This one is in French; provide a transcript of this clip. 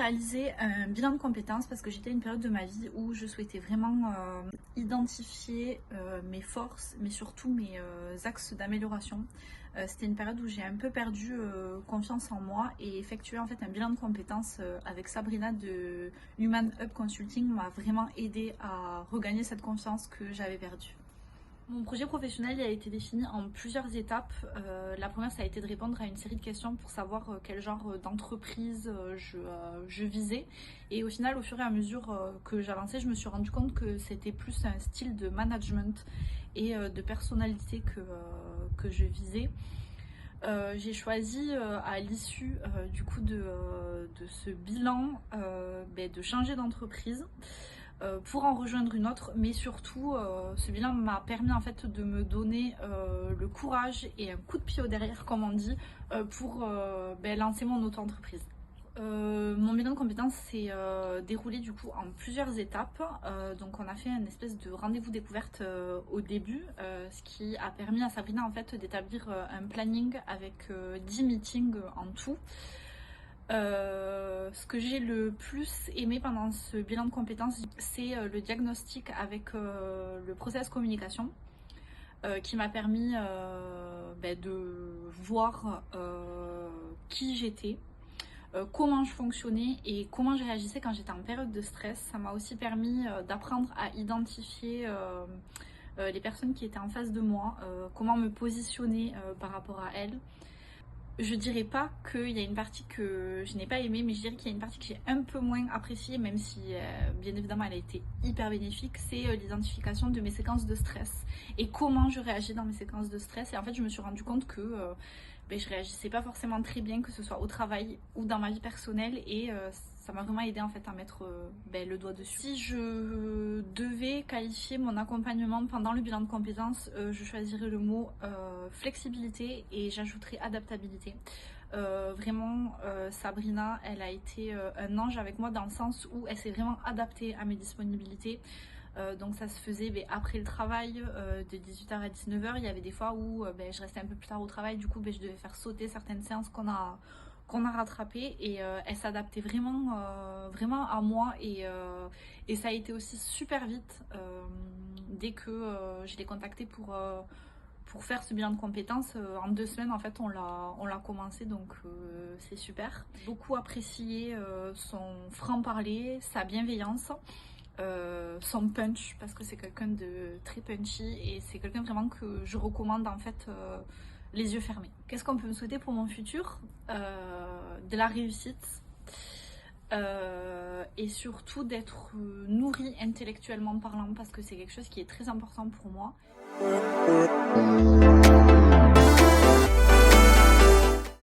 réalisé un bilan de compétences parce que j'étais à une période de ma vie où je souhaitais vraiment identifier mes forces, mais surtout mes axes d'amélioration. C'était une période où j'ai un peu perdu confiance en moi, et effectuer en fait un bilan de compétences avec Sabrina de Human Hub Consulting m'a vraiment aidé à regagner cette confiance que j'avais perdue. Mon projet professionnel a été défini en plusieurs étapes. La première, ça a été de répondre à une série de questions pour savoir quel genre d'entreprise je visais. Et au final, au fur et à mesure que j'avançais, je me suis rendu compte que c'était plus un style de management et de personnalité que je visais. J'ai choisi à l'issue du coup de ce bilan de changer d'entreprise pour en rejoindre une autre, mais surtout ce bilan m'a permis en fait de me donner le courage et un coup de pied au derrière, comme on dit, pour lancer mon auto-entreprise. Mon bilan de compétences s'est déroulé du coup en plusieurs étapes. Donc on a fait une espèce de rendez-vous découverte au début, ce qui a permis à Sabrina en fait d'établir un planning avec 10 meetings en tout. Ce que j'ai le plus aimé pendant ce bilan de compétences, c'est le diagnostic avec le process communication, qui m'a permis de voir qui j'étais, comment je fonctionnais et comment je réagissais quand j'étais en période de stress. Ça m'a aussi permis d'apprendre à identifier les personnes qui étaient en face de moi, comment me positionner par rapport à elles. Je dirais pas qu'il y a une partie que je n'ai pas aimée, mais je dirais qu'il y a une partie que j'ai un peu moins appréciée, même si bien évidemment elle a été hyper bénéfique. C'est l'identification de mes séquences de stress et comment je réagis dans mes séquences de stress. Et en fait je me suis rendu compte que je réagissais pas forcément très bien, que ce soit au travail ou dans ma vie personnelle, et ça m'a vraiment aidé en fait à mettre le doigt dessus. Si je devais qualifier mon accompagnement pendant le bilan de compétences, je choisirais le mot flexibilité et j'ajouterais adaptabilité. Vraiment, Sabrina, elle a été un ange avec moi dans le sens où elle s'est vraiment adaptée à mes disponibilités. Donc ça se faisait après le travail, de 18h à 19h. Il y avait des fois où je restais un peu plus tard au travail, du coup je devais faire sauter certaines séances qu'on a rattrapées, et elle s'adaptait vraiment, vraiment à moi, et ça a été aussi super vite dès que je l'ai contactée pour faire ce bilan de compétences. En 2 semaines en fait on l'a commencé, donc c'est super. Beaucoup apprécié son franc-parler, sa bienveillance, son punch, parce que c'est quelqu'un de très punchy et c'est quelqu'un vraiment que je recommande en fait les yeux fermés. Qu'est-ce qu'on peut me souhaiter pour mon futur? De la réussite, et surtout d'être nourrie intellectuellement parlant, parce que c'est quelque chose qui est très important pour moi.